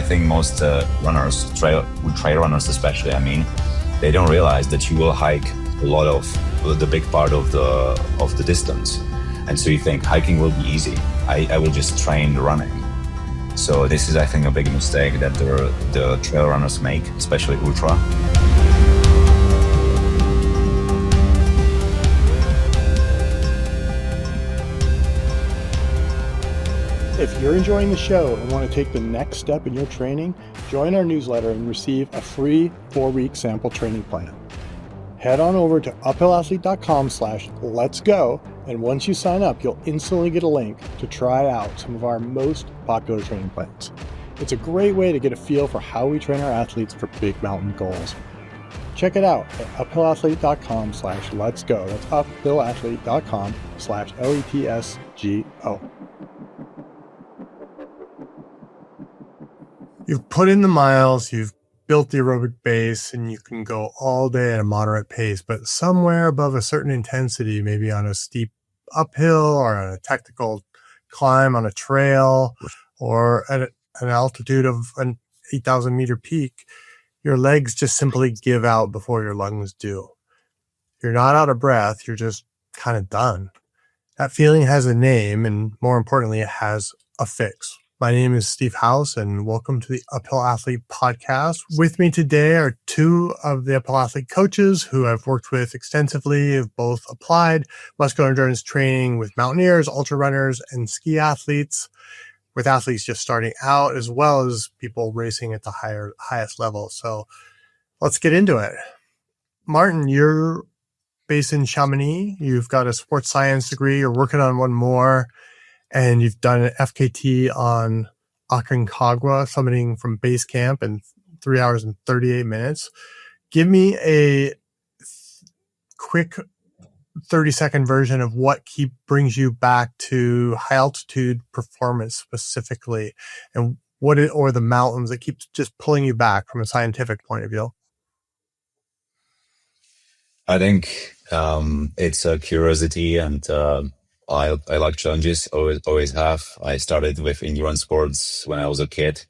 think most runners, trail runners especially, I mean, they don't realize that you will hike a lot of the big part of the distance. And so you think hiking will be easy. I will just train running. So this is, I think, a big mistake that the trail runners make, especially ultra. If you're enjoying the show and want to take the next step in your training, join our newsletter and receive a free 4-week sample training plan. Head on over to uphillathlete.com/letsgo, and once you sign up, you'll instantly get a link to try out some of our most popular training plans. It's a great way to get a feel for how we train our athletes for big mountain goals. Check it out at uphillathlete.com/letsgo. That's uphillathlete.com/LETSGO. You've put in the miles, you've built the aerobic base, and you can go all day at a moderate pace, but somewhere above a certain intensity, maybe on a steep uphill or on a technical climb on a trail or at an altitude of an 8,000 meter peak, your legs just simply give out before your lungs do. You're not out of breath, you're just kind of done. That feeling has a name, and more importantly, it has a fix. My name is Steve House, and welcome to the Uphill Athlete Podcast. With me today are two of the Uphill Athlete coaches who I've worked with extensively, have both applied muscular endurance training with mountaineers, ultra runners, and ski athletes, with athletes just starting out, as well as people racing at the highest level. So let's get into it. Martin, you're based in Chamonix. You've got a sports science degree. You're working on one more. And you've done an FKT on Aconcagua, summiting from base camp in 3 hours and 38 minutes. Give me a quick 30-second version of what brings you back to high altitude performance specifically, and or the mountains that keep just pulling you back from a scientific point of view. I think it's a curiosity, and I like challenges, always have. I started with endurance sports when I was a kid.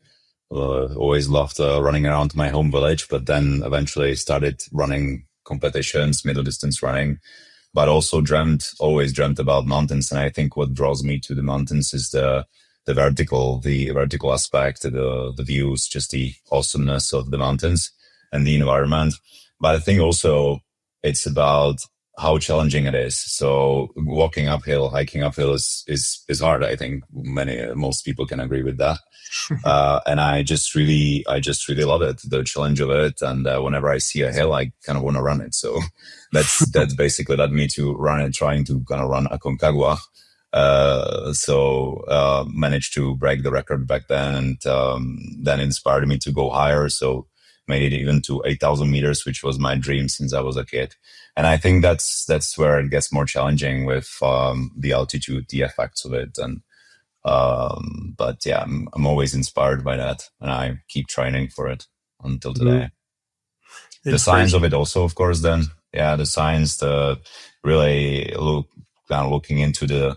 Always loved running around my home village, but then eventually started running competitions, middle distance running, but also always dreamt about mountains. And I think what draws me to the mountains is the vertical aspect, the views, just the awesomeness of the mountains and the environment. But I think also it's about how challenging it is. So walking uphill, hiking uphill is hard. I think most people can agree with that. And I just really love it, the challenge of it. And whenever I see a hill, I kind of want to run it. So that's basically led me to trying to kind of run Aconcagua. Managed to break the record back then, and then inspired me to go higher. So made it even to 8,000 meters, which was my dream since I was a kid. And I think that's where it gets more challenging with the altitude, the effects of it. And but yeah, I'm always inspired by that, and I keep training for it until today. The science of it also, of course. Then the science, looking into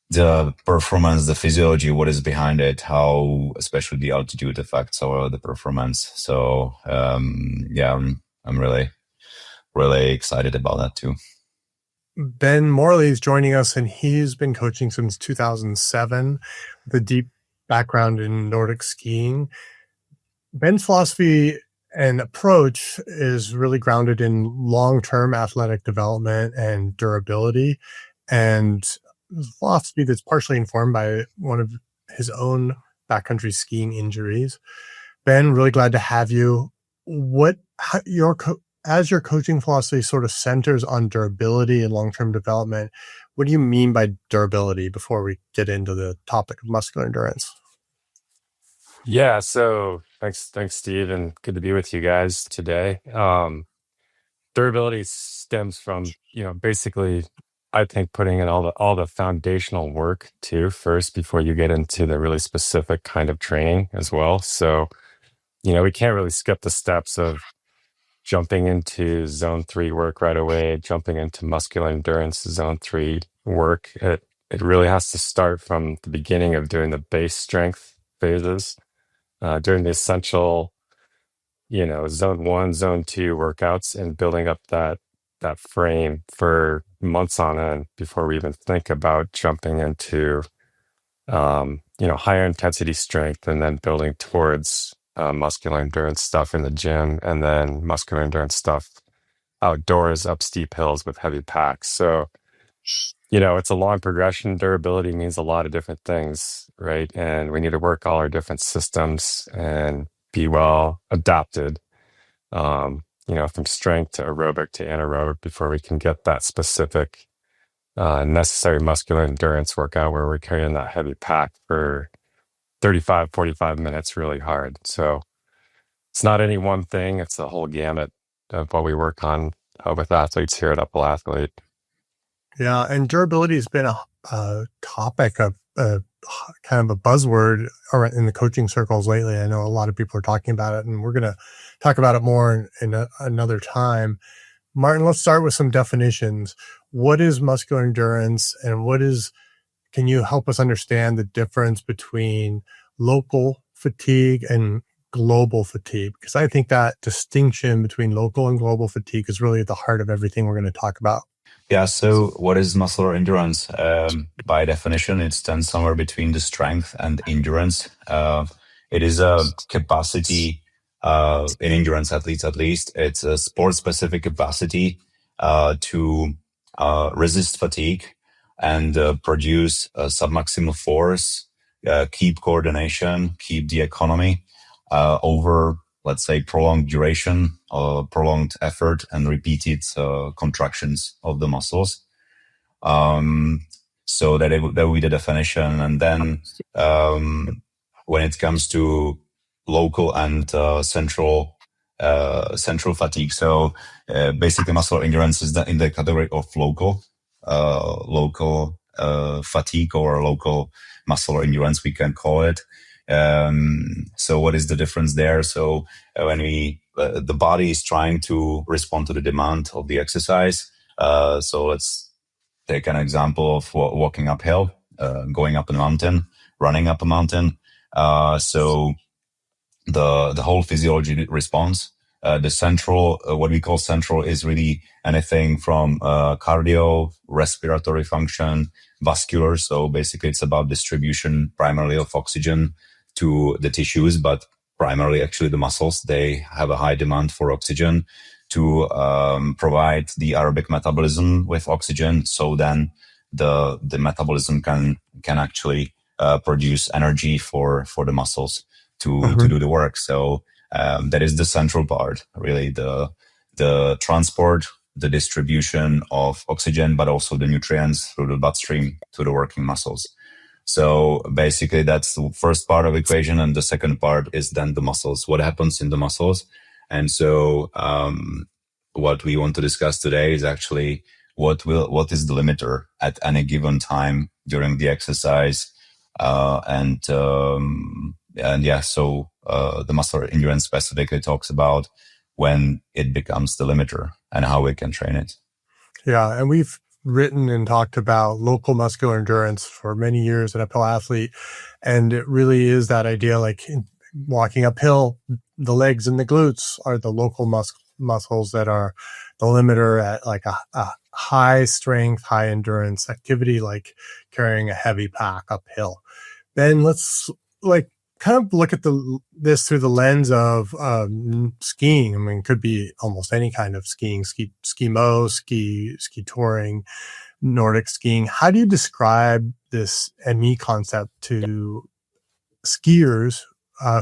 the performance, the physiology, what is behind it, how especially the altitude affects the performance. So I'm really excited about that too. Ben Morley is joining us, and he's been coaching since 2007 with a deep background in Nordic skiing. Ben's philosophy and approach is really grounded in long-term athletic development and durability, and philosophy that's partially informed by one of his own backcountry skiing injuries. Ben, really glad to have you. As your coaching philosophy sort of centers on durability and long-term development, what do you mean by durability before we get into the topic of muscular endurance? Yeah, so thanks, Steve, and good to be with you guys today. Durability stems from, basically, I think putting in all the foundational work too first before you get into the really specific kind of training as well. So, we can't really skip the steps of jumping into zone 3 work right away, jumping into muscular endurance zone 3 work. It really has to start from the beginning of doing the base strength phases during the essential, zone 1, zone 2 workouts, and building up that frame for months on end before we even think about jumping into higher intensity strength, and then building towards muscular endurance stuff in the gym, and then muscular endurance stuff outdoors up steep hills with heavy packs. So, it's a long progression. Durability means a lot of different things, right? And we need to work all our different systems and be well adapted, from strength to aerobic to anaerobic before we can get that specific necessary muscular endurance workout where we're carrying that heavy pack for 35, 45 minutes really hard. So it's not any one thing. It's a whole gamut of what we work on with athletes here at Upper Athlete. Yeah, and durability has been a topic of kind of a buzzword in the coaching circles lately. I know a lot of people are talking about it, and we're going to talk about it more in another time. Martin, let's start with some definitions. What is muscular endurance, and can you help us understand the difference between local fatigue and global fatigue? Because I think that distinction between local and global fatigue is really at the heart of everything we're going to talk about. Yeah, so what is muscular endurance? By definition, it stands somewhere between the strength and endurance. It is a capacity in endurance athletes, at least. It's a sport-specific capacity to resist fatigue and produce submaximal force, keep coordination, keep the economy over, let's say, prolonged duration, prolonged effort, and repeated contractions of the muscles. So that would be the definition. And then when it comes to local and central fatigue, so basically muscular endurance is in the category of local fatigue, or local muscular endurance, we can call it. So what is the difference there? So when the body is trying to respond to the demand of the exercise. So let's take an example of walking uphill, going up a mountain, running up a mountain. So the whole physiology response, the central, what we call central, is really anything from cardio, respiratory function, vascular. So basically it's about distribution primarily of oxygen to the tissues, but primarily actually the muscles. They have a high demand for oxygen to provide the aerobic metabolism with oxygen. So then the metabolism can actually produce energy for the muscles to do the work. So that is the central part, really, the transport, the distribution of oxygen, but also the nutrients through the bloodstream to the working muscles. So basically that's the first part of the equation. And the second part is then the muscles, what happens in the muscles. And so what we want to discuss today is actually what is the limiter at any given time during the exercise. So the muscular endurance specifically talks about when it becomes the limiter and how we can train it. Yeah, and we've written and talked about local muscular endurance for many years at Uphill Athlete, and it really is that idea, like walking uphill, the legs and the glutes are the local muscles that are the limiter at like a high strength, high endurance activity, like carrying a heavy pack uphill. Then let's kind of look at this through the lens of skiing. I mean, it could be almost any kind of skiing, ski-mo, ski touring, Nordic skiing. How do you describe this ME concept to skiers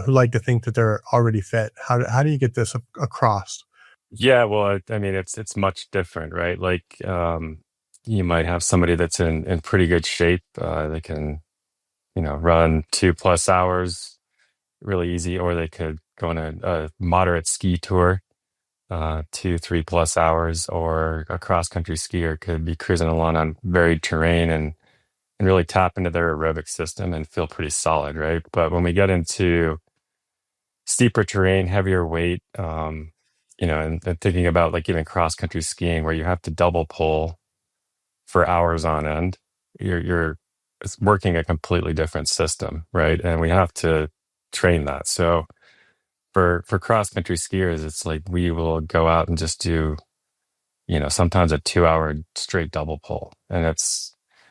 who like to think that they're already fit? How do you get this across? Yeah, well, I mean, it's much different, right? Like, you might have somebody that's in pretty good shape. They can, run 2+ hours really easy, or they could go on a moderate ski tour, 2-3+ hours, or a cross-country skier could be cruising along on varied terrain and really tap into their aerobic system and feel pretty solid, right? But when we get into steeper terrain, heavier weight, and thinking about like even cross-country skiing where you have to double pull for hours on end, you're it's working a completely different system, right? And we have to train that. So for cross country skiers, it's like we will go out and just do, sometimes a 2 hour straight double pull, and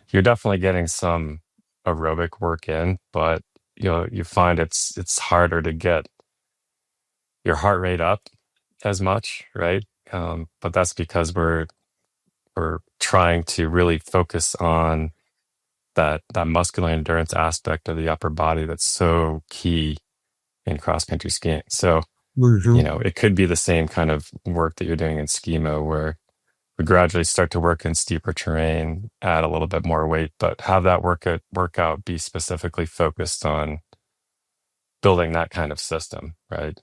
you're definitely getting some aerobic work in, but you find it's harder to get your heart rate up as much, right? But that's because we're trying to really focus on that muscular endurance aspect of the upper body that's so key in cross country skiing. So, it could be the same kind of work that you're doing in skimo, where we gradually start to work in steeper terrain, add a little bit more weight, but have that workout be specifically focused on building that kind of system, right?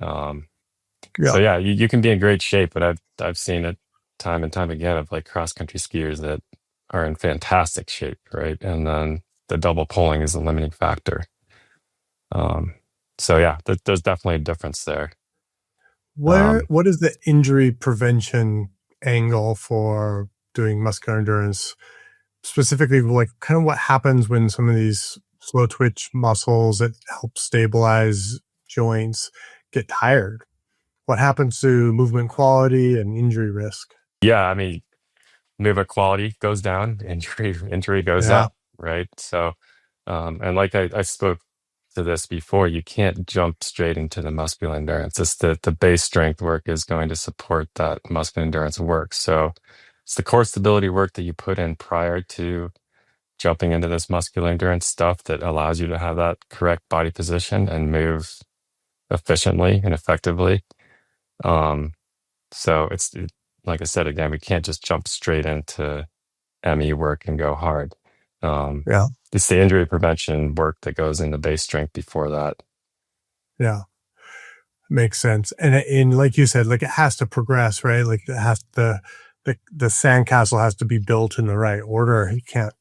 So yeah, you can be in great shape, but I've seen it time and time again of like cross country skiers that are in fantastic shape, right? And then the double pulling is a limiting factor. So yeah, there's definitely a difference there. What is the injury prevention angle for doing muscular endurance? Specifically, like kind of what happens when some of these slow twitch muscles that help stabilize joints get tired? What happens to movement quality and injury risk? Yeah, I mean, movement quality goes down, injury goes up, right? So, and like I spoke to this before, you can't jump straight into the muscular endurance. It's the base strength work is going to support that muscular endurance work. So it's the core stability work that you put in prior to jumping into this muscular endurance stuff that allows you to have that correct body position and move efficiently and effectively. So like I said, again, we can't just jump straight into ME work and go hard. It's the injury prevention work that goes into base strength before that. Yeah. Makes sense. And like you said, like it has to progress, right? Like it has the sandcastle has to be built in the right order. You can't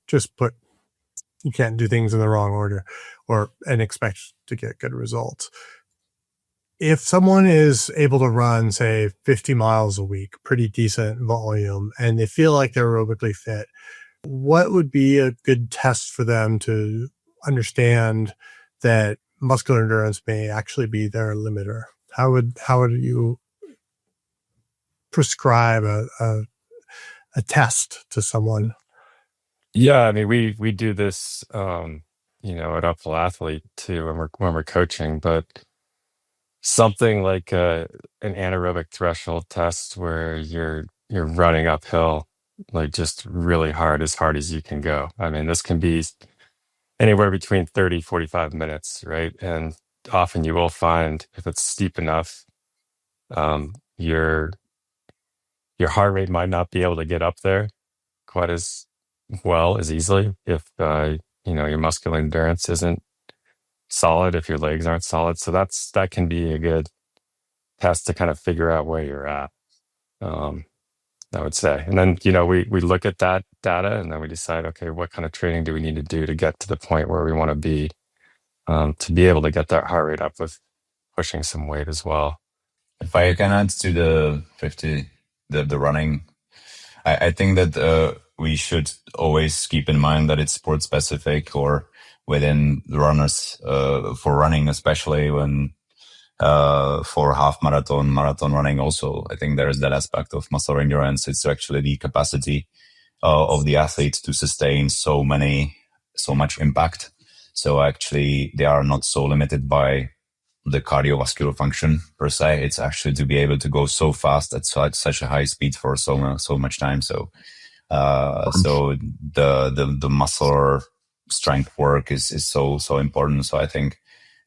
do things in the wrong order and expect to get good results. If someone is able to run, say, 50 miles a week, pretty decent volume, and they feel like they're aerobically fit, what would be a good test for them to understand that muscular endurance may actually be their limiter? How would you prescribe a test to someone? Yeah, I mean, we do this, at Upful Athlete too when we're coaching, but something like an anaerobic threshold test where you're running uphill like just really hard as you can go. I mean, this can be anywhere between 30, 45 minutes, right? And often you will find if it's steep enough, your heart rate might not be able to get up there quite as well as easily if your muscular endurance isn't solid, if your legs aren't solid. So that can be a good test to kind of figure out where you're at, I would say. And then, we look at that data and then we decide, okay, what kind of training do we need to do to get to the point where we want to be able to get that heart rate up with pushing some weight as well. If I can add to the 50, the running, I think that we should always keep in mind that it's sport specific or within the runners for running, especially when for half marathon running also. I think there is that aspect of muscle endurance. It's actually the capacity of the athlete to sustain so much impact. So actually they are not so limited by the cardiovascular function per se. It's actually to be able to go so fast at such a high speed for so much time. So the muscular strength work is so important. So I think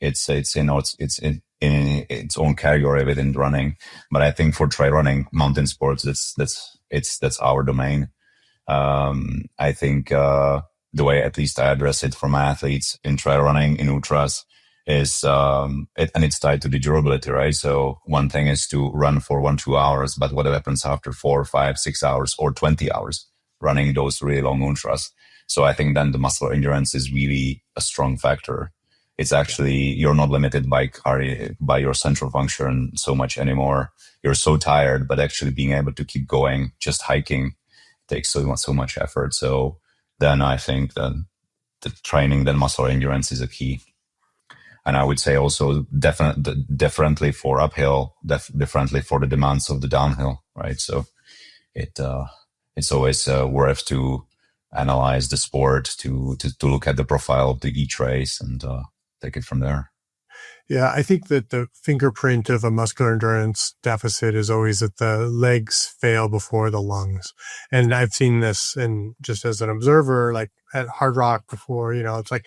it's in its own category within running. But I think for trail running, mountain sports, that's our domain. I think the way at least I address it for my athletes in trail running, in ultras, is and it's tied to the durability, right? So one thing is to run for 1-2 hours, but what happens after 4, 5, 6 hours or 20 hours running those really long ultras? So I think then the muscle endurance is really a strong factor. It's actually, you're not limited by your central function so much anymore. You're so tired, but actually being able to keep going, just hiking, takes so much effort. So then I think that the training, then muscle endurance is a key. And I would say also differently for uphill, differently for the demands of the downhill, right? So it's always worth to analyze the sport, to look at the profile of each race and take it from there. Yeah, I think that the fingerprint of a muscular endurance deficit is always that the legs fail before the lungs. And I've seen this in just as an observer, like at Hard Rock before, it's like,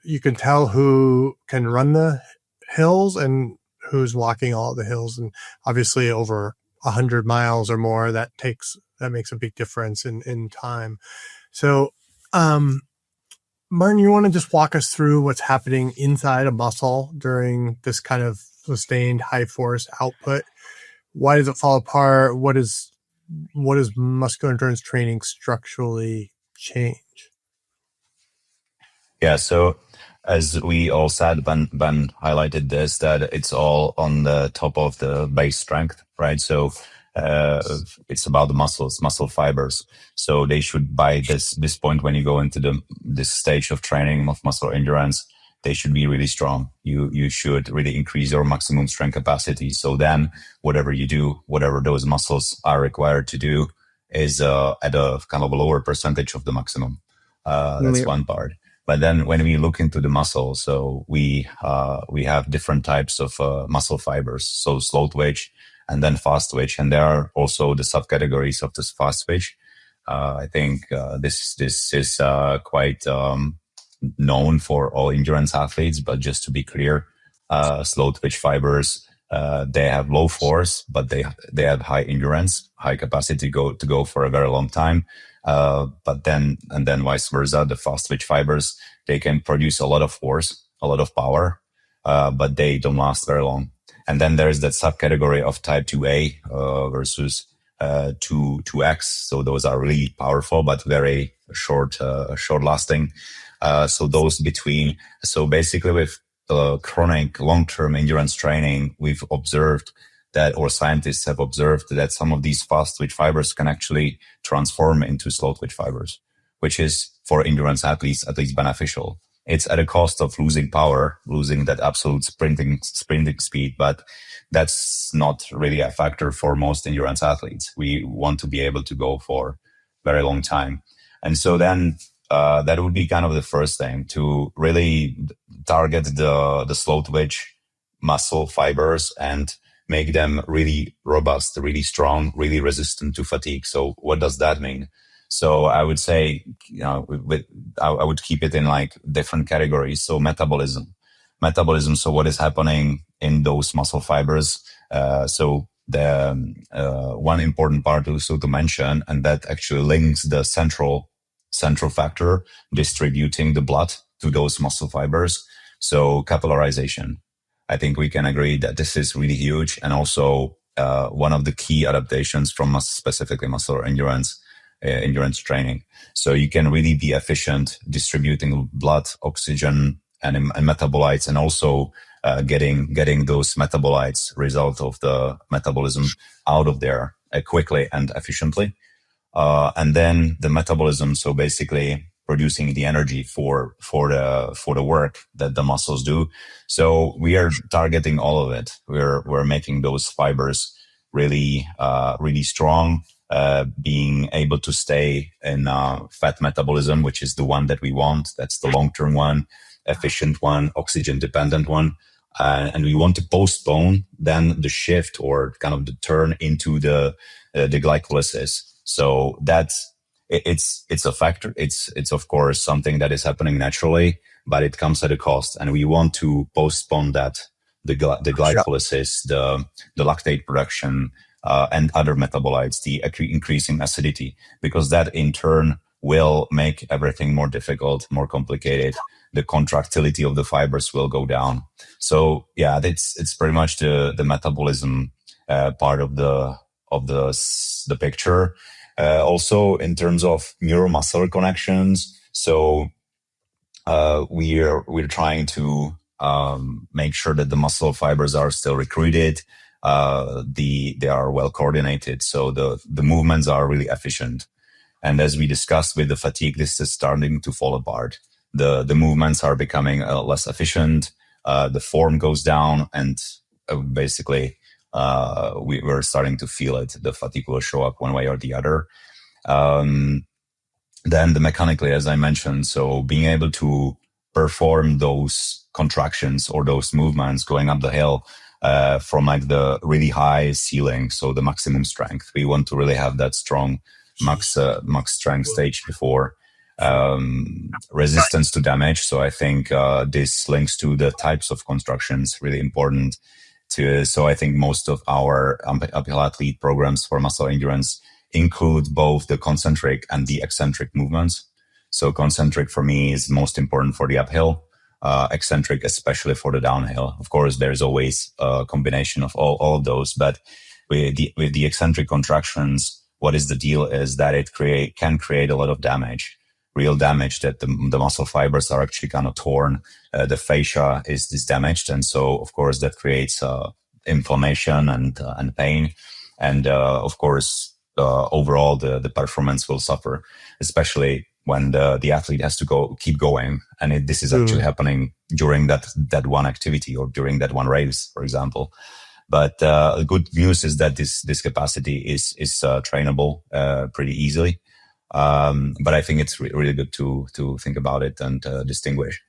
you can tell who can run the hills and who's walking all the hills. And obviously over 100 miles or more, that makes a big difference in time. So, Martin, you want to just walk us through what's happening inside a muscle during this kind of sustained high force output? Why does it fall apart? What does muscular endurance training structurally change? Yeah, so as we all said, Ben highlighted this, that it's all on the top of the base strength, right? So it's about the muscle fibers. So they should, by this point, when you go into this stage of training of muscle endurance, they should be really strong. You should really increase your maximum strength capacity. So then whatever you do, whatever those muscles are required to do is at a kind of a lower percentage of the maximum. That's one part. But then when we look into the muscle, so we have different types of muscle fibers. So slow twitch and then fast twitch. And there are also the subcategories of this fast twitch. I think this is quite known for all endurance athletes. But just to be clear, slow twitch fibers, they have low force, but they have high endurance, high capacity to go for a very long time. But then vice versa, the fast twitch fibers, they can produce a lot of force, a lot of power, but they don't last very long. And then there's that subcategory of type 2A versus 2X. So those are really powerful, but very short lasting. So those between. So basically with chronic long-term endurance training, we've observed that, or scientists have observed that some of these fast twitch fibers can actually transform into slow twitch fibers, which is for endurance athletes at least beneficial. It's at a cost of losing power, losing that absolute sprinting speed, but that's not really a factor for most endurance athletes. We want to be able to go for a very long time. And so then that would be kind of the first thing, to really target the slow twitch muscle fibers and make them really robust, really strong, really resistant to fatigue. So what does that mean? So I would say, I would keep it in like different categories. So metabolism. So what is happening in those muscle fibers? So the one important part also to mention, and that actually links the central factor distributing the blood to those muscle fibers. So capillarization. I think we can agree that this is really huge, and also one of the key adaptations from specifically muscular endurance training. So you can really be efficient distributing blood, oxygen, and metabolites, and also getting those metabolites, result of the metabolism, out of there quickly and efficiently. And then the metabolism, so basically producing the energy for the work that the muscles do. So we are targeting all of it. We're making those fibers really strong, being able to stay in fat metabolism, which is the one that we want. That's the long-term one, efficient one, oxygen-dependent one. And we want to postpone then the shift, or kind of the turn into the glycolysis. So it's a factor. It's of course something that is happening naturally, but it comes at a cost, and we want to postpone that, the glycolysis, the lactate production, and other metabolites, the increasing acidity, because that in turn will make everything more difficult, more complicated. The contractility of the fibers will go down. So yeah, it's pretty much the metabolism part of the picture. Also in terms of neuromuscular connections, so we're trying to make sure that the muscle fibers are still recruited. They are well coordinated, so the movements are really efficient. And as we discussed with the fatigue, this is starting to fall apart. The movements are becoming less efficient. the form goes down, and basically we're starting to feel it. The fatigue will show up one way or the other. Then the mechanically, as I mentioned, so being able to perform those contractions or those movements going up the hill from like the really high ceiling, so the maximum strength. We want to really have that strong max strength stage before resistance to damage. So I think this links to the types of constructions, really important. So I think most of our uphill athlete programs for muscle endurance include both the concentric and the eccentric movements. So concentric for me is most important for the uphill, eccentric especially for the downhill. Of course, there's always a combination of all of those, but with the eccentric contractions, what is the deal is that it can create a lot of damage, real damage, that the muscle fibers are actually kind of torn. The fascia is damaged, and so of course that creates inflammation and pain, and of course overall the performance will suffer, especially when the athlete has to keep going, and this is actually happening during that one activity or during that one race, for example. But the good news is that this capacity is trainable pretty easily. But I think it's really good to think about it and distinguish.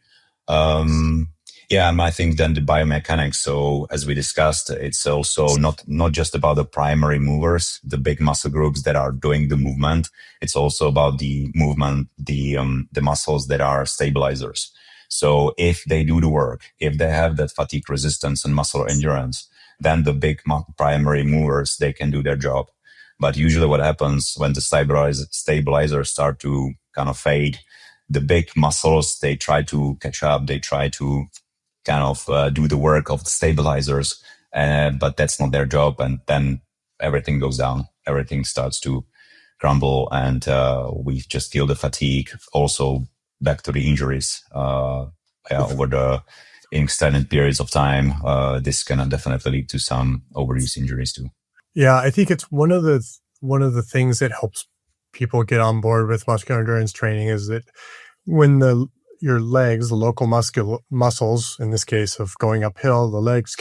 I think then the biomechanics. So as we discussed, it's also not just about the primary movers, the big muscle groups that are doing the movement. It's also about the movement, the muscles that are stabilizers. So if they do the work, if they have that fatigue resistance and muscle endurance, then the big primary movers, they can do their job. But usually what happens when the stabilizers start to kind of fade, the big muscles, they try to catch up, they try to kind of do the work of the stabilizers, but that's not their job. And then everything goes down, everything starts to crumble, and we just feel the fatigue. Also back to the injuries over the extended periods of time. This can definitely lead to some overuse injuries too. Yeah, I think it's one of the things that helps people get on board with muscular endurance training is that when your legs, the local muscles, in this case of going uphill, the legs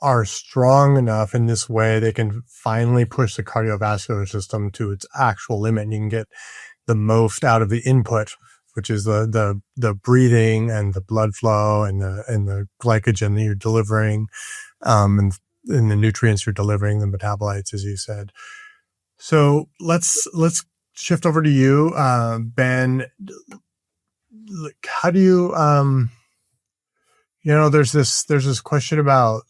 are strong enough in this way, they can finally push the cardiovascular system to its actual limit, and you can get the most out of the input, which is the breathing and the blood flow and the glycogen that you're delivering, and the nutrients you're delivering, the metabolites, as you said. So let's shift over to you, Ben. How do you, there's this question about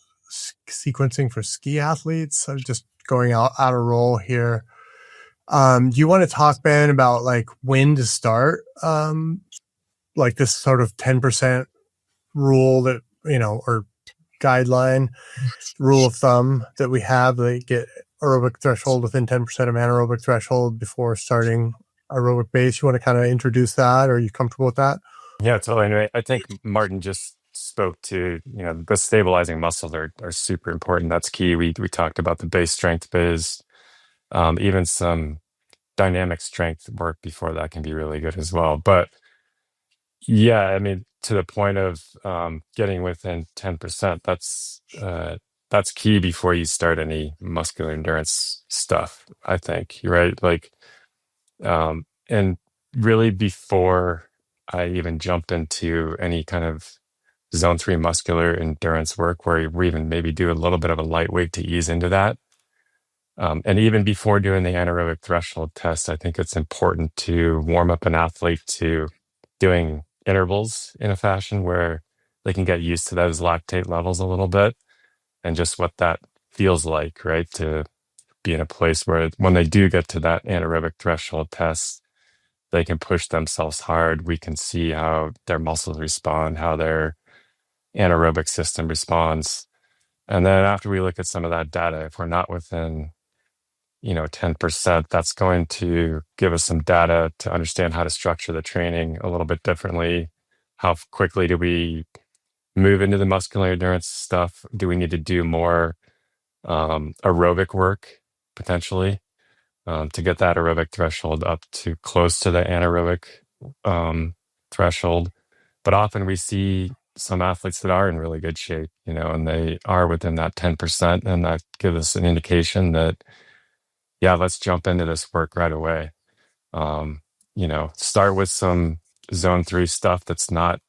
sequencing for ski athletes. I'm just going out of role here. Do you want to talk, Ben, about like when to start, like this sort of 10% rule that, or guideline, rule of thumb that we have, they get aerobic threshold within 10% of anaerobic threshold before starting aerobic base? You want to kind of introduce that? Are you comfortable with that? Yeah, totally. Anyway, I think Martin just spoke to, the stabilizing muscles are super important. That's key. We talked about the base strength biz, even some dynamic strength work before that can be really good as well. But yeah, I mean, to the point of getting within 10%, that's key before you start any muscular endurance stuff, I think. Right? Like, and really before I even jump into any kind of zone 3 muscular endurance work where we even maybe do a little bit of a lightweight to ease into that. And even before doing the anaerobic threshold test, I think it's important to warm up an athlete to doing intervals in a fashion where they can get used to those lactate levels a little bit and just what that feels like, right? To be in a place where when they do get to that anaerobic threshold test, they can push themselves hard. We can see how their muscles respond, how their anaerobic system responds. And then after we look at some of that data, if we're not within 10%, that's going to give us some data to understand how to structure the training a little bit differently. How quickly do we move into the muscular endurance stuff? Do we need to do more aerobic work potentially to get that aerobic threshold up to close to the anaerobic threshold? But often we see some athletes that are in really good shape, and they are within that 10%. And that gives us an indication that, yeah, let's jump into this work right away. Start with some zone 3 stuff that's not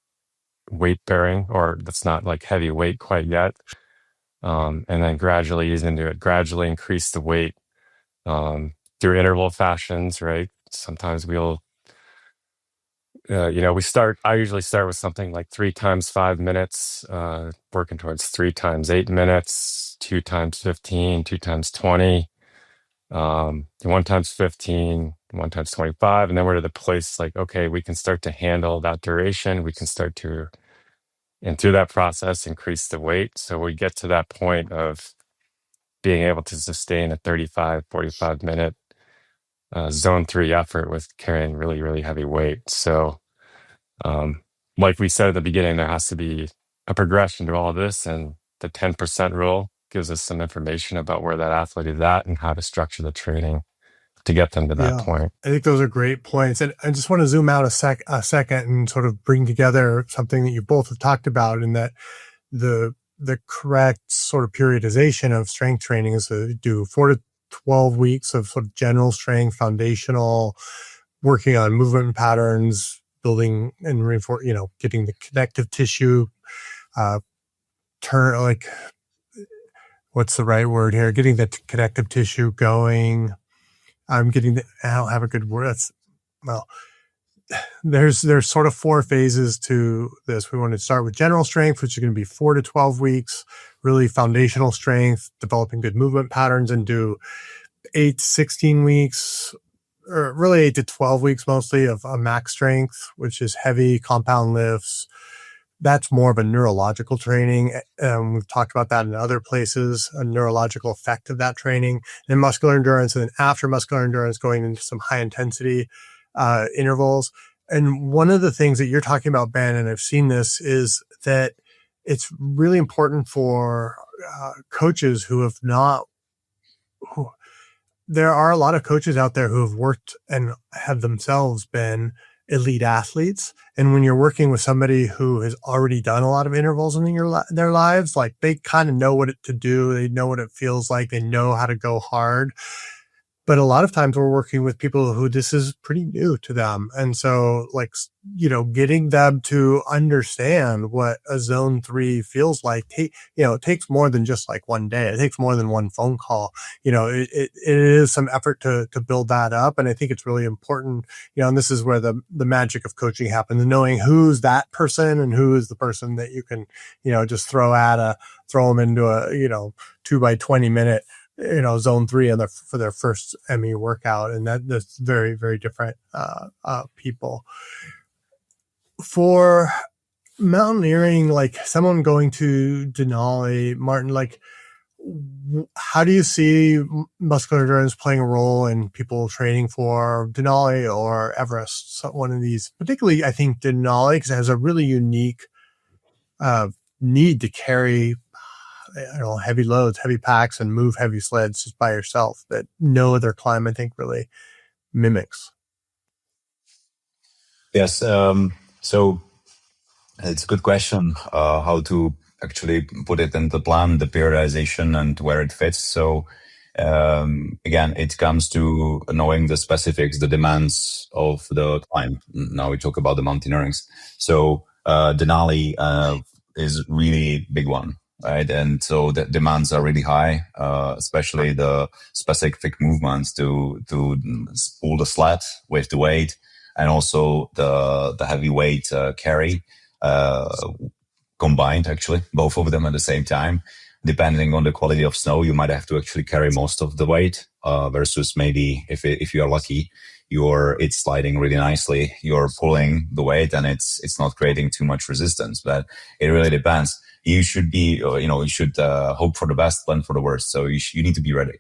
weight bearing, or that's not like heavy weight quite yet. And then gradually ease into it, gradually increase the weight through interval fashions, right? Sometimes I usually start with something like 3 times 5 minutes, working towards 3 times 8 minutes, 2 times 15, 2 times 20, 1 times 15, 1 times 25. And then we're to the place like, okay, we can start to handle that duration. We can start to, and through that process, increase the weight. So we get to that point of being able to sustain a 35, 45 minute zone 3 effort with carrying really, really heavy weight. So, like we said at the beginning, there has to be a progression to all of this, and the 10% rule gives us some information about where that athlete is at and how to structure the training to get them to that point. I think those are great points. And I just want to zoom out a second and sort of bring together something that you both have talked about, in that the correct sort of periodization of strength training is to do 4 to 12 weeks of sort of general strength, foundational, working on movement patterns, building and reinforce, getting the connective tissue, what's the right word here? Getting the connective tissue going. I don't have a good word. There's sort of 4 phases to this. We want to start with general strength, which is going to be 4 to 12 weeks, really foundational strength, developing good movement patterns, and do 8 to 16 weeks, or really 8 to 12 weeks mostly of max strength, which is heavy compound lifts. That's more of a neurological training. We've talked about that in other places, a neurological effect of that training. And muscular endurance, and then after muscular endurance, going into some high intensity intervals. And one of the things that you're talking about, Ben, and I've seen this, is that it's really important for coaches who have not, there are a lot of coaches out there who have worked and have themselves been elite athletes. And when you're working with somebody who has already done a lot of intervals in their lives, like, they kind of know what to do. They know what it feels like. They know how to go hard. But a lot of times we're working with people who this is pretty new to them. And so, like, getting them to understand what a zone 3 feels like, it takes more than just like one day. It takes more than one phone call. It is some effort to build that up. And I think it's really important, and this is where the magic of coaching happens, knowing who's that person and who is the person that you can, just throw them into a, 2 by 20 minute, zone 3 for their first ME workout. And that's very, very different, people. For mountaineering, like someone going to Denali, Martin, like, how do you see muscular endurance playing a role in people training for Denali or Everest? So one of these, particularly, I think Denali, because it has a really unique need to carry heavy loads, heavy packs, and move heavy sleds just by yourself, that no other climb, I think, really mimics. Yes. So it's a good question, how to actually put it in the plan, the periodization, and where it fits. So again, it comes to knowing the specifics, the demands of the climb. Now we talk about the mountaineerings. So Denali is really big one. Right. And so the demands are really high, especially the specific movements to pull the sled with the weight, and also the heavy weight carry, combined, actually, both of them at the same time. Depending on the quality of snow, you might have to actually carry most of the weight, versus maybe if you are lucky, it's sliding really nicely. You're pulling the weight and it's not creating too much resistance, but it really depends. You should be, you should hope for the best, plan for the worst. So you need to be ready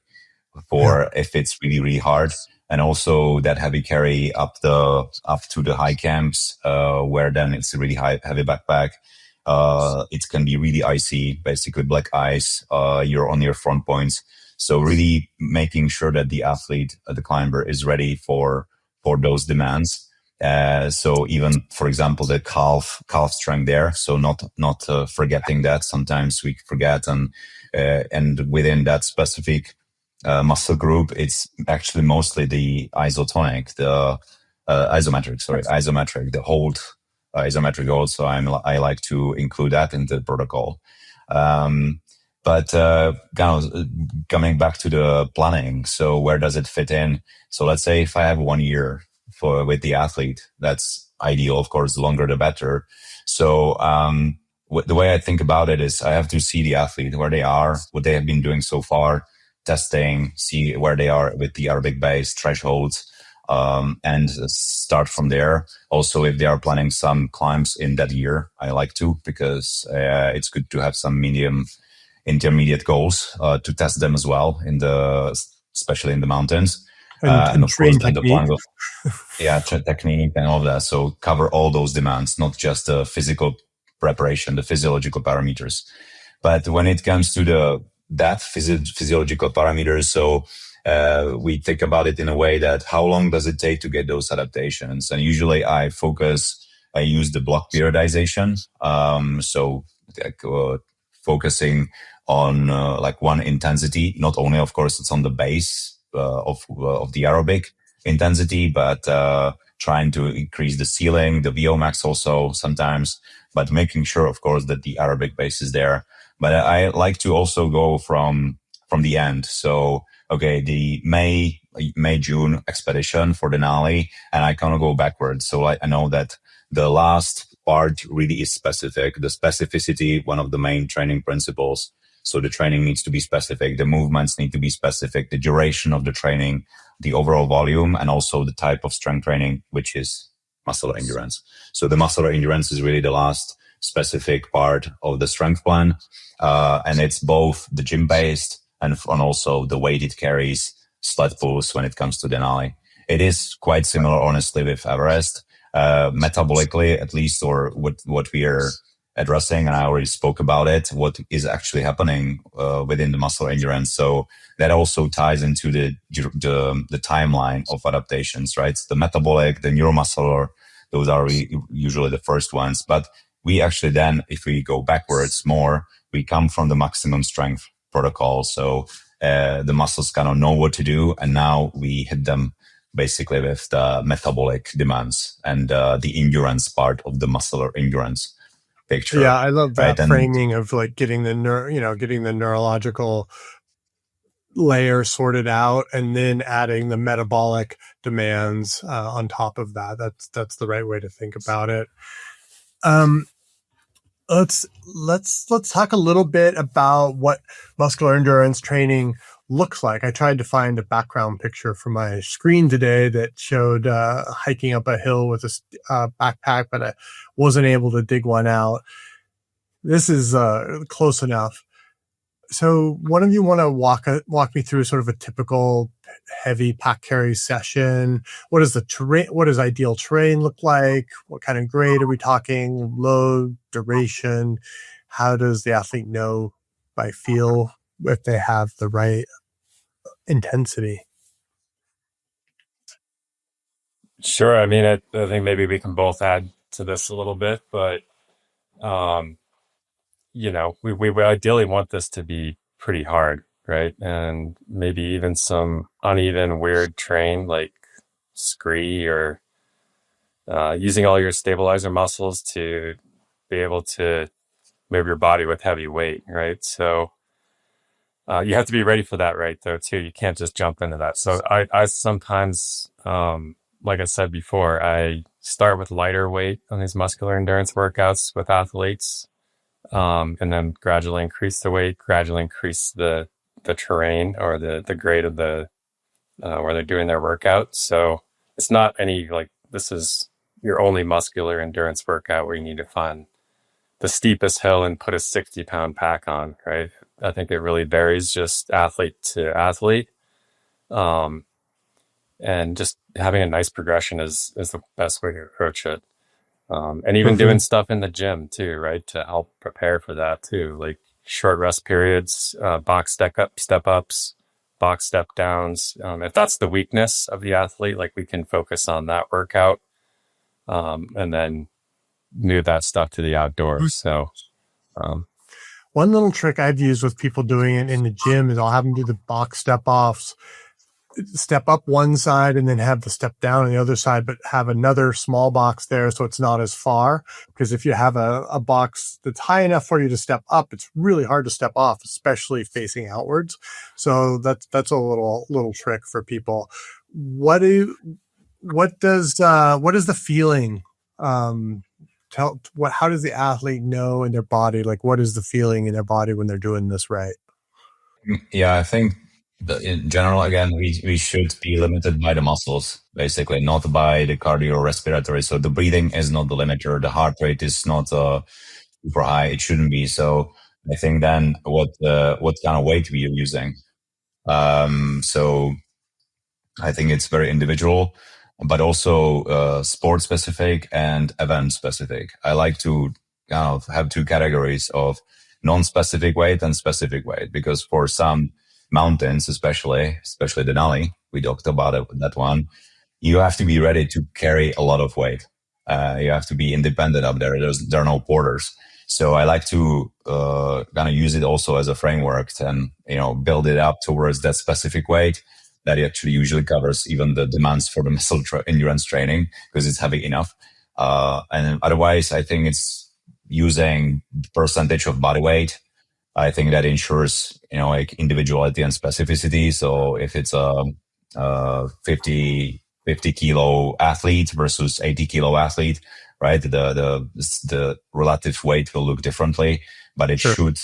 for if it's really, really hard. And also that heavy carry up to the high camps, where then it's a really heavy backpack. It can be really icy, basically black ice. You're on your front points. So really making sure that the athlete, the climber, is ready for those demands. So even, for example, the calf strength there. So not forgetting that. Sometimes we forget, and within that specific muscle group, it's actually mostly the isometric, the hold isometric hold. So I like to include that in the protocol. But coming back to the planning, so where does it fit in? So let's say if I have 1 year with the athlete, that's ideal. Of course, the longer the better. So the way I think about it is I have to see the athlete, where they are, what they have been doing so far, testing, see where they are with the aerobic base thresholds, and start from there. Also, if they are planning some climbs in that year, I like to, because it's good to have some intermediate goals to test them as well, especially in the mountains. And Of course, train then the technique. plan will, technique and all that. So cover all those demands, not just the physical preparation, the physiological parameters. But when it comes to that physiological parameters, so we think about it in a way that how long does it take to get those adaptations? And usually I use the block periodization. So focusing on like one intensity, not only, of course, it's on the base of the aerobic intensity, but trying to increase the ceiling, the VO max also sometimes, but making sure, of course, that the aerobic base is there. But I like to also go from the end. So, okay, the May-June expedition for Denali, and I kind of go backwards. So I know that the last part really is specific. The specificity, one of the main training principles. So the training needs to be specific. The movements need to be specific. The duration of the training, the overall volume, and also the type of strength training, which is muscular endurance. So the muscular endurance is really the last specific part of the strength plan. And it's both the gym-based and also the weight it carries, sled pulls when it comes to Denali. It is quite similar, honestly, with Everest. Metabolically, at least, or what we are addressing, and I already spoke about it, what is actually happening within the muscle endurance. So that also ties into the timeline of adaptations, right? The metabolic, the neuromuscular, those are usually the first ones. But we actually then, if we go backwards more, we come from the maximum strength protocol. So the muscles kind of know what to do, and now we hit them basically with the metabolic demands and the endurance part of the muscular endurance picture. Yeah, I love that right? framing of like getting the neurological layer sorted out and then adding the metabolic demands on top of that. That's the right way to think about it. Let's talk a little bit about what muscular endurance training looks like. I tried to find a background picture for my screen today that showed hiking up a hill with a backpack, but I wasn't able to dig one out. This is close enough. So one of you want to walk me through sort of a typical heavy pack carry session? What does ideal terrain look like? What kind of grade are we talking? Load, duration? How does the athlete know by feel if they have the right intensity? Sure. I mean, I think maybe we can both add to this a little bit, but we ideally want this to be pretty hard, right? And maybe even some uneven, weird terrain like scree, or using all your stabilizer muscles to be able to move your body with heavy weight, right? So you have to be ready for that, right, though, too. You can't just jump into that. So I sometimes, like I said before, I start with lighter weight on these muscular endurance workouts with athletes, and then gradually increase the weight, gradually increase the terrain or the grade of the where they're doing their workout. So it's not this is your only muscular endurance workout where you need to find the steepest hill and put a 60-pound pack on, right? I think it really varies just athlete to athlete. And just having a nice progression is the best way to approach it. And even doing stuff in the gym too, right? To help prepare for that too, like short rest periods, box step ups, box step downs. If that's the weakness of the athlete, like we can focus on that workout. and then move that stuff to the outdoors. So, one little trick I've used with people doing it in the gym is I'll have them do the box step offs, step up one side and then have the step down on the other side, but have another small box there so it's not as far. Because if you have a box that's high enough for you to step up, it's really hard to step off, especially facing outwards. So that's a little trick for people. What is the feeling? How does the athlete know in their body? Like, what is the feeling in their body when they're doing this right? Yeah, I think in general, again, we should be limited by the muscles, basically, not by the cardiorespiratory. So the breathing is not the limiter. The heart rate is not super high. It shouldn't be. So I think then what kind of weight we are using. So I think it's very individual, but also sport specific and event specific. I like to kind of have two categories of non-specific weight and specific weight, because for some mountains, especially Denali, we talked about it, that one, you have to be ready to carry a lot of weight. You have to be independent up there. There are no porters. So I like to kind of use it also as a framework and, build it up towards that specific weight that actually usually covers even the demands for the muscle endurance training, because it's heavy enough. And otherwise, I think it's using percentage of body weight. I think that ensures, like individuality and specificity. So if it's a 50 kilo athlete versus 80 kilo athlete, right? The relative weight will look differently, but it should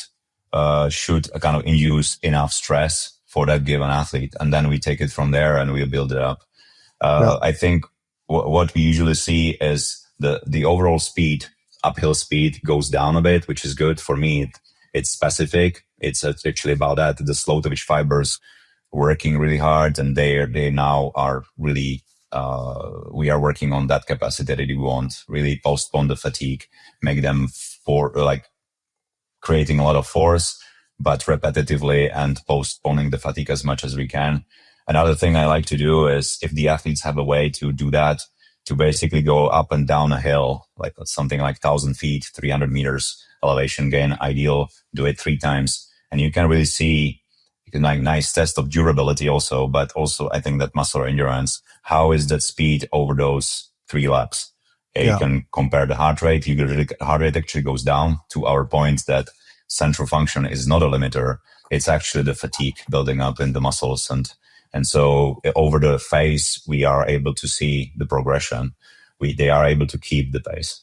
kind of induce enough stress for that given athlete. And then we take it from there and we build it up. I think what we usually see is the overall speed, uphill speed goes down a bit, which is good for me. It's specific. It's actually about that. The slow twitch fibers working really hard, and they now are really, we are working on that capacity that we want, really postpone the fatigue, make them creating a lot of force, but repetitively, and postponing the fatigue as much as we can. Another thing I like to do is, if the athletes have a way to do that, to basically go up and down a hill, like something like 1,000 feet, 300 meters elevation gain, ideal, do it 3 times. And you can really see, like, nice test of durability also, but also I think that muscular endurance, how is that speed over those 3 laps? You can compare the heart rate. Heart rate actually goes down, to our point that central function is not a limiter. It's actually the fatigue building up in the muscles. And so over the phase, we are able to see the progression. They are able to keep the pace.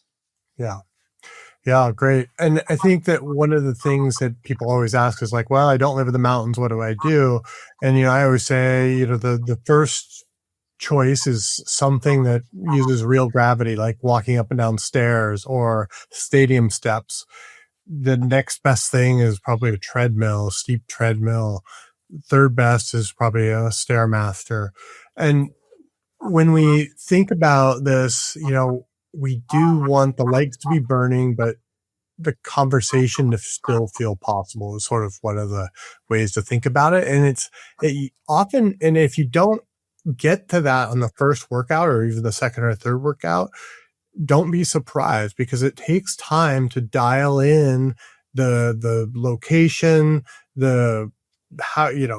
Yeah, great. And I think that one of the things that people always ask is like, well, I don't live in the mountains. What do I do? And, I always say, the first choice is something that uses real gravity, like walking up and down stairs or stadium steps. The next best thing is probably a treadmill, steep treadmill. Third best is probably a Stairmaster. And when we think about this, we do want the legs to be burning, but the conversation to still feel possible is sort of one of the ways to think about it. And it often, and if you don't get to that on the first workout or even the second or third workout, don't be surprised, because it takes time to dial in the location,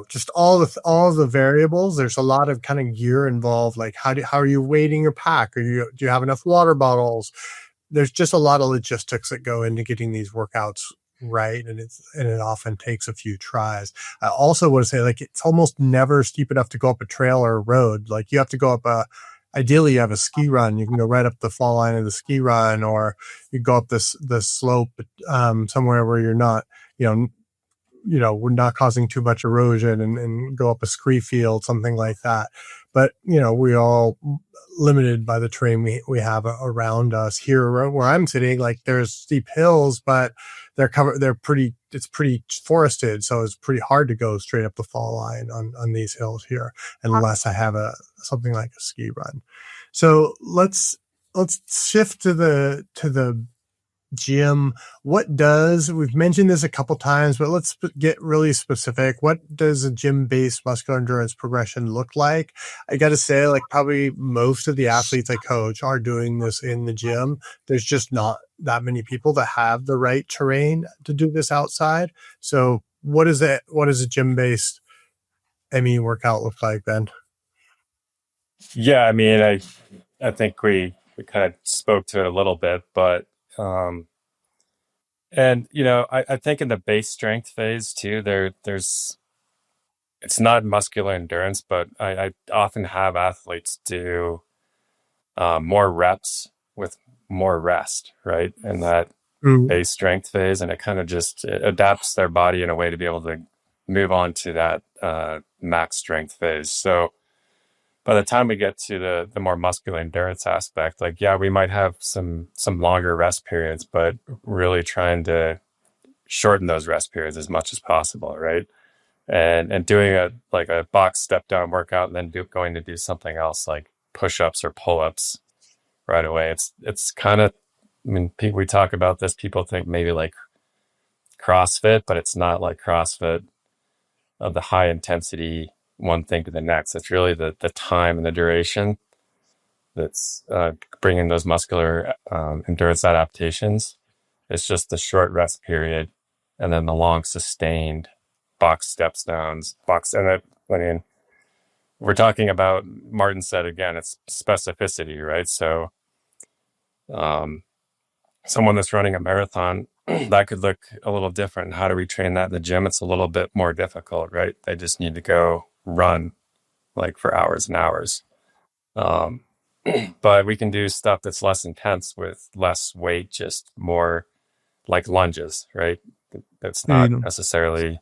just all the variables. There's a lot of kind of gear involved, like how are you weighting your pack? Do you have enough water bottles? There's just a lot of logistics that go into getting these workouts right, and it often takes a few tries. I also want to say, like, it's almost never steep enough to go up a trail or a road. Like, you have to go up ideally you have a ski run. You can go right up the fall line of the ski run, or you go up this slope somewhere where you're not, we're not causing too much erosion, and go up a scree field, something like that. But, we all limited by the terrain we have around us here where I'm sitting. Like, there's steep hills, but it's pretty forested. So it's pretty hard to go straight up the fall line on these hills here, unless I have something like a ski run. So let's shift to the gym, we've mentioned this a couple times, but let's get really specific. What does a gym-based muscular endurance progression look like? I got to say, like, probably most of the athletes I coach are doing this in the gym. There's just not that many people that have the right terrain to do this outside. So what is it? What does a gym-based ME workout look like, Ben? Yeah, I mean, I think we kind of spoke to it a little bit, but and I think in the base strength phase too, there's it's not muscular endurance, but I often have athletes do more reps with more rest, right? In that base strength phase, and it kind of just it adapts their body in a way to be able to move on to that max strength phase. So by the time we get to the more muscular endurance aspect, like, yeah, we might have some longer rest periods, but really trying to shorten those rest periods as much as possible, right? And doing a box step down workout and then going to do something else like push-ups or pull-ups right away. It's kind of, I mean, we talk about this, people think maybe like CrossFit, but it's not like CrossFit of the high intensity one thing to the next. It's really the time and the duration that's bringing those muscular endurance adaptations. It's just the short rest period and then the long sustained box steps downs, I mean, we're talking about, Martin said again, it's specificity, right? So someone that's running a marathon, that could look a little different. How do we train that in the gym? It's a little bit more difficult, right? They just need to go run like for hours and hours. But we can do stuff that's less intense with less weight, just more like lunges, right? It's not necessarily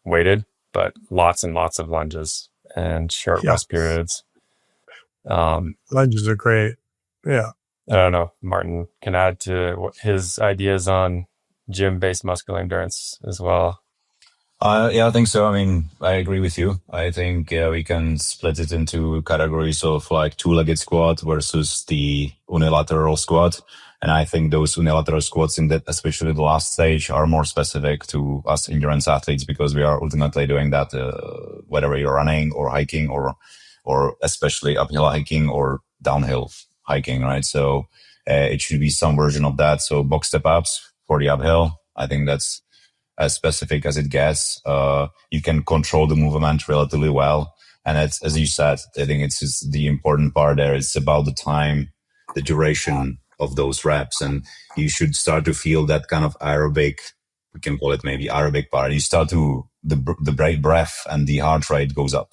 weighted, but lots and lots of lunges and short rest periods. Lunges are great. Yeah. I don't know, Martin can add to his ideas on gym-based muscular endurance as well. Yeah, I think so. I mean, I agree with you. I think we can split it into categories of like two-legged squat versus the unilateral squat. And I think those unilateral squats in that, especially the last stage, are more specific to us endurance athletes because we are ultimately doing that, whether you're running or hiking or especially uphill hiking or downhill hiking, right? So it should be some version of that. So box step ups for the uphill, I think that's as specific as it gets. You can control the movement relatively well. And it's, as you said, I think it's just the important part there. It's about the time, the duration of those reps. And you should start to feel that kind of aerobic, we can call it maybe aerobic part. You start to, the breath and the heart rate goes up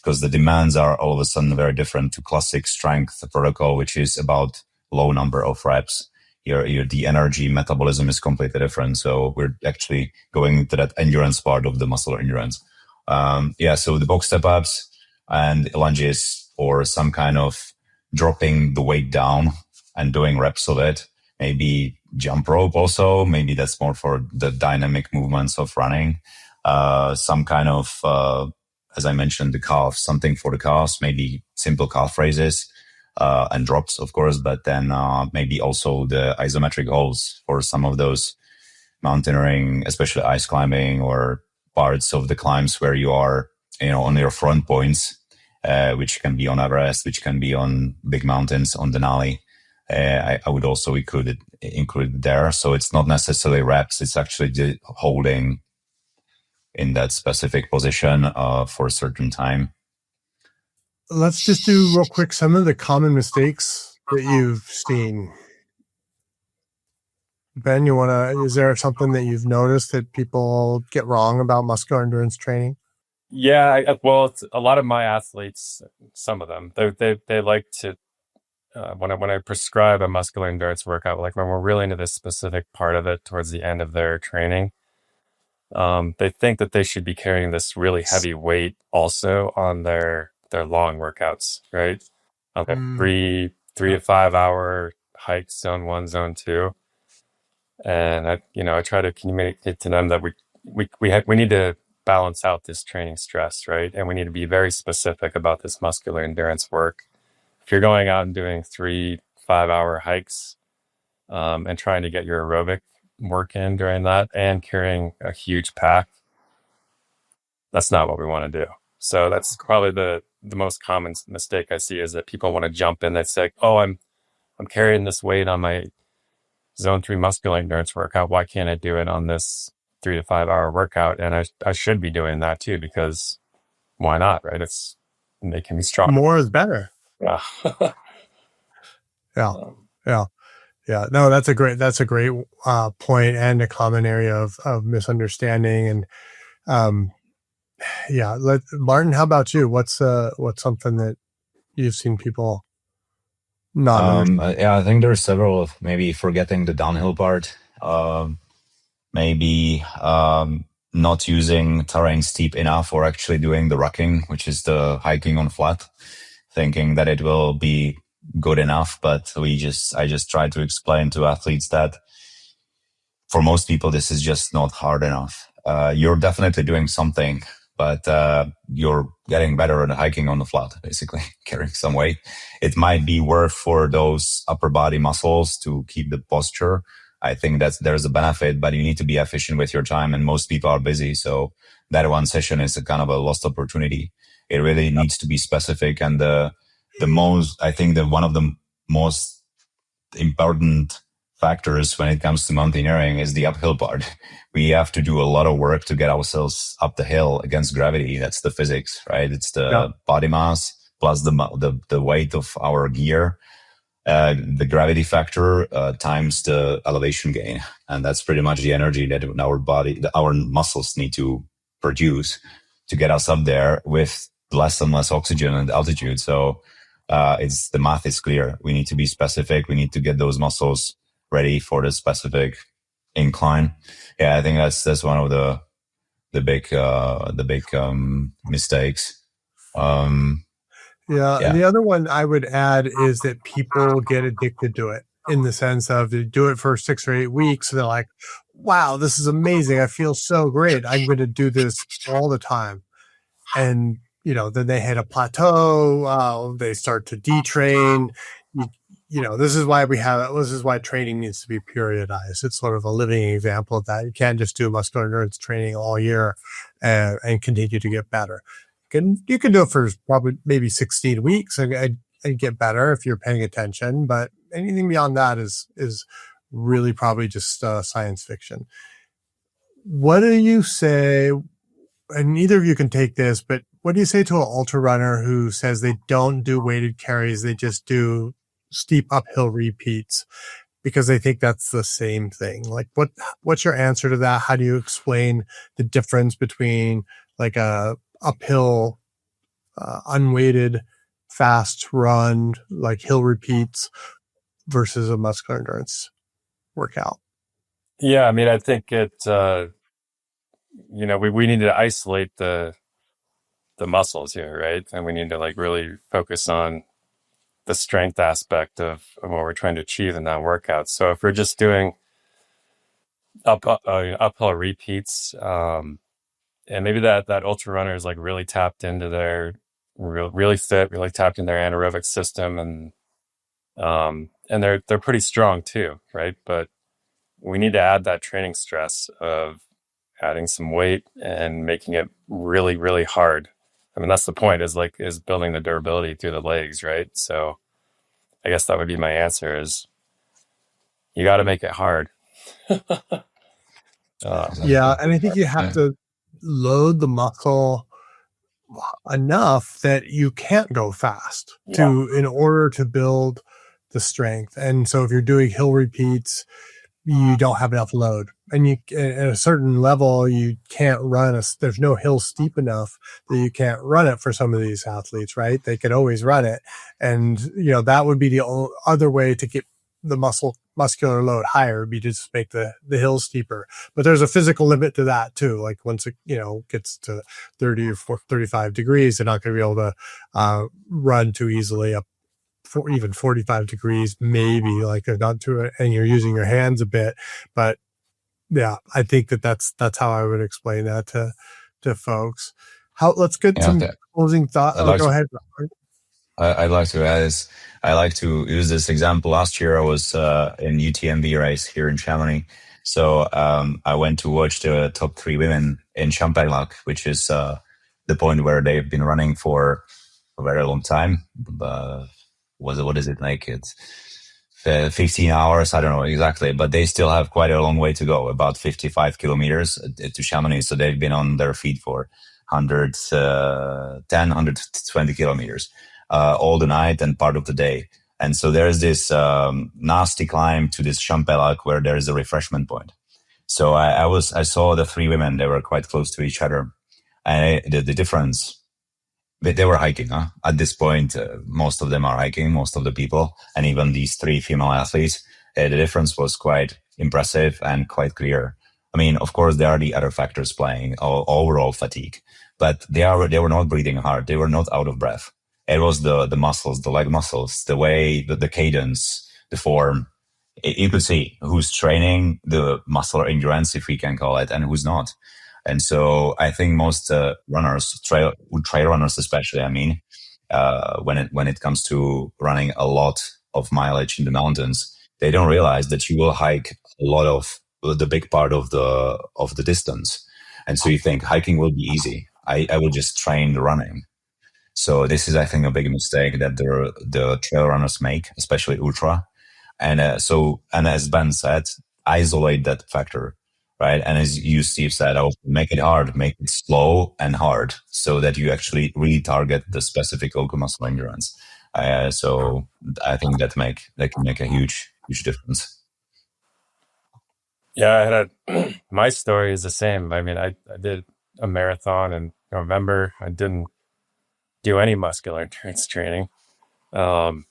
because the demands are all of a sudden very different to classic strength protocol, which is about low number of reps. The energy metabolism is completely different. So we're actually going into that endurance part of the muscular endurance. So the box step ups and lunges or some kind of dropping the weight down and doing reps of it. Maybe jump rope also. Maybe that's more for the dynamic movements of running. Some kind of, as I mentioned, the calf, something for the calves, maybe simple calf raises. And drops, of course, but then maybe also the isometric holds for some of those mountaineering, especially ice climbing or parts of the climbs where you are, on your front points, which can be on Everest, which can be on big mountains on Denali. I would also include it there. So it's not necessarily reps; it's actually the holding in that specific position for a certain time. Let's just do real quick some of the common mistakes that you've seen. Ben, is there something that you've noticed that people get wrong about muscular endurance training? Yeah, well, it's a lot of my athletes, some of them, they like to, when I prescribe a muscular endurance workout, like when we're really into this specific part of it towards the end of their training, they think that they should be carrying this really heavy weight also on their long workouts, right? On their 3 to 5 hour hikes, zone 1, zone 2. And I try to communicate to them that we need to balance out this training stress, right? And we need to be very specific about this muscular endurance work. If you're going out and doing 3 5 hour hikes, and trying to get your aerobic work in during that and carrying a huge pack. That's not what we want to do. So that's probably the most common mistake I see is that people want to jump in. They say, "Oh, I'm carrying this weight on my zone 3 muscular endurance workout. Why can't I do it on this 3 to 5 hour workout?" And I should be doing that too, because why not, right? It's making me strong. More is better. Yeah. Yeah. No, that's a great point and a common area of misunderstanding. And Martin, how about you? What's something that you've seen people not understand? I think there's several of maybe forgetting the downhill part. Maybe not using terrain steep enough or actually doing the rocking, which is the hiking on flat, thinking that it will be good enough. But I just try to explain to athletes that for most people, this is just not hard enough. You're definitely doing something, but you're getting better at hiking on the flat, basically carrying some weight. It might be worth for those upper body muscles to keep the posture. I think there's a benefit, but you need to be efficient with your time, and most people are busy. So that one session is a kind of a lost opportunity. It really needs to be specific. And one of the most important factors when it comes to mountaineering is the uphill part. We have to do a lot of work to get ourselves up the hill against gravity. That's the physics, right? It's the body mass plus the weight of our gear. The gravity factor times the elevation gain. And that's pretty much the energy that our muscles need to produce to get us up there with less and less oxygen and altitude. So the math is clear. We need to be specific. We need to get those muscles ready for the specific incline. Yeah, I think that's one of the big mistakes. And the other one I would add is that people get addicted to it, in the sense of they do it for 6 or 8 weeks. And they're like, wow, this is amazing. I feel so great. I'm going to do this all the time. And, then they hit a plateau. They start to detrain. This is why training needs to be periodized. It's sort of a living example of that. You can't just do muscular endurance training all year and continue to get better. You can do it for probably maybe 16 weeks and get better if you're paying attention. But anything beyond that is really probably just science fiction. What do you say? And neither of you can take this, but what do you say to an ultra runner who says they don't do weighted carries, they just do steep uphill repeats because they think that's the same thing? Like, what's your answer to that? How do you explain the difference between like a uphill, unweighted, fast run, like hill repeats versus a muscular endurance workout? Yeah, I mean, I think we need to isolate the muscles here, right? And we need to really focus on the strength aspect of what we're trying to achieve in that workout. So if we're just doing uphill repeats, and maybe that ultra runner is really tapped into their really fit, really tapped in their anaerobic system, and they're pretty strong too, right? But we need to add that training stress of adding some weight and making it really, really hard. I mean, that's the point, is building the durability through the legs, right? So I guess that would be my answer, is you got to make it hard. And I think you have to load the muscle enough that you can't go fast in order to build the strength. And so if you're doing hill repeats, you don't have enough load, and at a certain level, you can't run there's no hill steep enough that you can't run it for some of these athletes, right? They could always run it. And, that would be the other way to get the muscular load higher, would be to just make the hills steeper. But there's a physical limit to that too. Like once it, gets to 30 or 35 degrees, they're not going to be able to run too easily up for even 45 degrees, maybe, not to it, and you're using your hands a bit. But yeah, I think that's how I would explain that to folks. Let's get some closing thoughts. Go ahead. I'd like to add is I like to use this example. Last year I was in UTMB race here in Chamonix. So I went to watch the top three women in Champagnac, which is the point where they've been running for a very long time. What is it like? It's 15 hours. I don't know exactly, but they still have quite a long way to go, about 55 kilometers to Chamonix. So they've been on their feet for 120 kilometers all the night and part of the day. And so there's this nasty climb to this Champelac where there is a refreshment point. So I saw the three women. They were quite close to each other, and the difference. They were hiking. Huh? At this point, most of them are hiking. Most of the people, and even these three female athletes, the difference was quite impressive and quite clear. I mean, of course, there are the other factors playing, overall fatigue, but they were not breathing hard. They were not out of breath. It was the muscles, the leg muscles, the way, the cadence, the form. You could see who's training the muscular endurance, if we can call it, and who's not. And so I think most runners, trail runners especially, I mean, when it comes to running a lot of mileage in the mountains, they don't realize that you will hike a lot of the big part of the distance. And so you think hiking will be easy. I will just train the running. So this is, I think, a big mistake that the trail runners make, especially ultra. And and as Ben said, isolate that factor, right? And as you, Steve, said, make it hard, make it slow and hard, so that you actually really target the specific local muscle endurance. So I think that can make a huge difference. Yeah, my story is the same. I mean, I did a marathon in November. I didn't do any muscular endurance training. And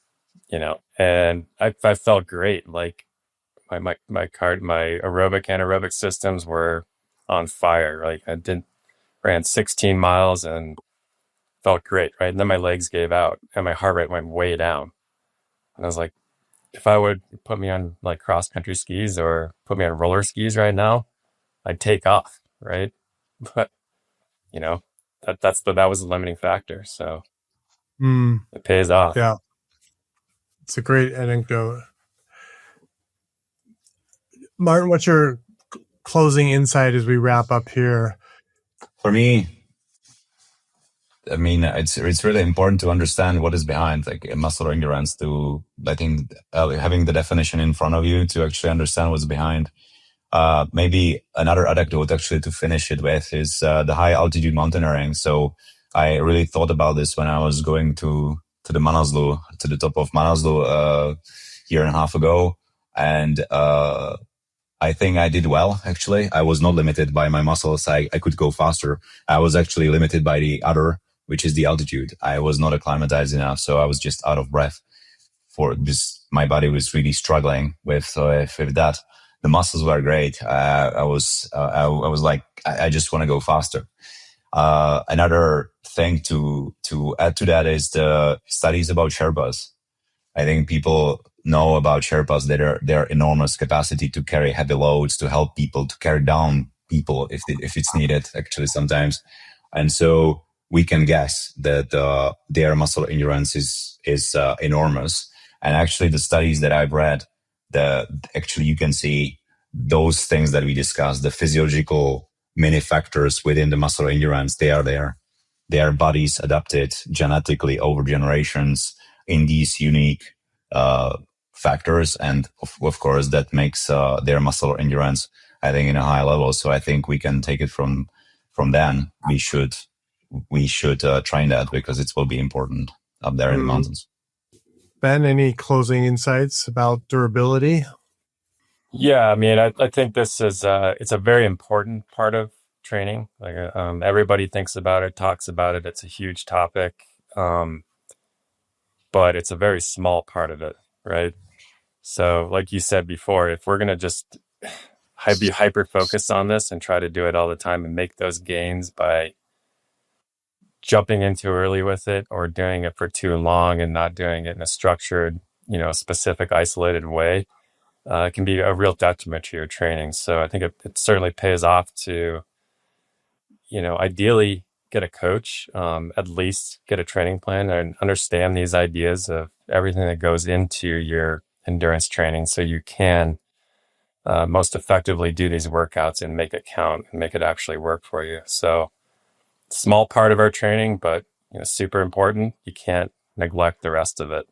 I felt great. Like my aerobic-anaerobic systems were on fire. Like ran 16 miles and felt great, right? And then my legs gave out and my heart rate went way down. And I was like, if I would put me on like cross country skis or put me on roller skis right now, I'd take off, right? But that was the limiting factor. So it pays off. Yeah. It's a great anecdote. Martin, what's your closing insight as we wrap up here? For me, I mean, it's really important to understand what is behind like muscular endurance. I think having the definition in front of you to actually understand what's behind. Maybe another anecdote actually to finish it with is the high altitude mountaineering. So I really thought about this when I was going to the Manaslu, to the top of Manaslu a year and a half ago. And I think I did well, actually. I was not limited by my muscles. I could go faster. I was actually limited by the other, which is the altitude. I was not acclimatized enough, so I was just out of breath for this. My body was really struggling with that. The muscles were great. I was like, I just want to go faster. Another thing to add to that is the studies about Sherpas. I think people know about Sherpas, their enormous capacity to carry heavy loads, to help people, to carry down people if it's needed, actually sometimes. And so we can guess that their muscle endurance is enormous. And actually the studies that I've read, actually you can see those things that we discussed, the physiological many factors within the muscle endurance, they are there. Their bodies adapted genetically over generations in these unique factors. And of course, that makes their muscle endurance, I think, in a high level. So I think we can take it from then. We should train that because it will be important up there in the mountains. Ben, any closing insights about durability? Yeah, I mean, I think this is it's a very important part of training. Like everybody thinks about it, talks about it. It's a huge topic, but it's a very small part of it, right? So, like you said before, if we're gonna just be hyper focused on this and try to do it all the time and make those gains by jumping in too early with it or doing it for too long and not doing it in a structured, specific, isolated way, it can be a real detriment to your training. So I think it certainly pays off to, ideally get a coach, at least get a training plan and understand these ideas of everything that goes into your endurance training so you can most effectively do these workouts and make it count and make it actually work for you. So small part of our training, but super important. You can't neglect the rest of it.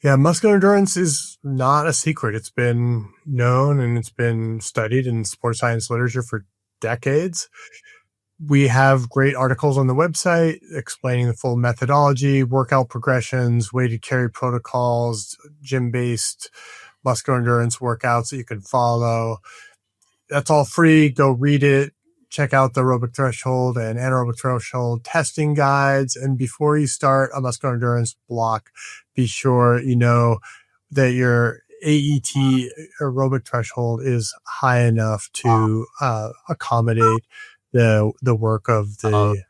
Yeah, muscular endurance is not a secret. It's been known and it's been studied in sports science literature for decades. We have great articles on the website explaining the full methodology, workout progressions, weighted carry protocols, gym-based muscular endurance workouts that you can follow. That's all free. Go read it. Check out the aerobic threshold and anaerobic threshold testing guides. And before you start a muscular endurance block, be sure you know that your AET aerobic threshold is high enough to accommodate the work of the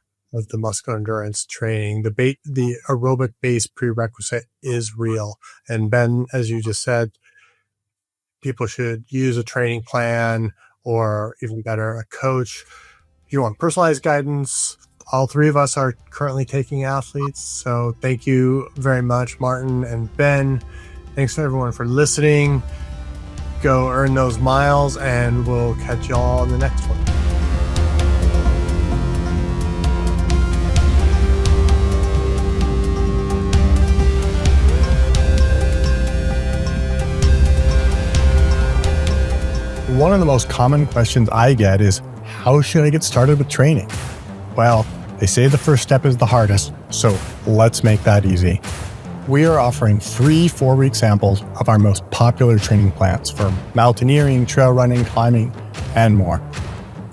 muscular endurance training. The aerobic base prerequisite is real. And Ben, as you just said, people should use a training plan or even better, a coach. If you want personalized guidance, all three of us are currently taking athletes. So thank you very much, Martin and Ben. Thanks to everyone for listening. Go earn those miles, and we'll catch y'all on the next one. One of the most common questions I get is, how should I get started with training? Well, they say the first step is the hardest, so let's make that easy. We are offering free 4-week samples of our most popular training plans for mountaineering, trail running, climbing, and more.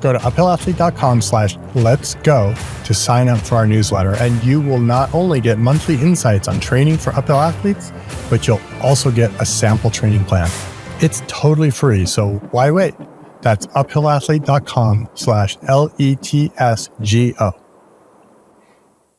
Go to uphillathlete.com/let's-go to sign up for our newsletter, and you will not only get monthly insights on training for uphill athletes, but you'll also get a sample training plan. It's totally free, so why wait? That's uphillathlete.com/LETSGO.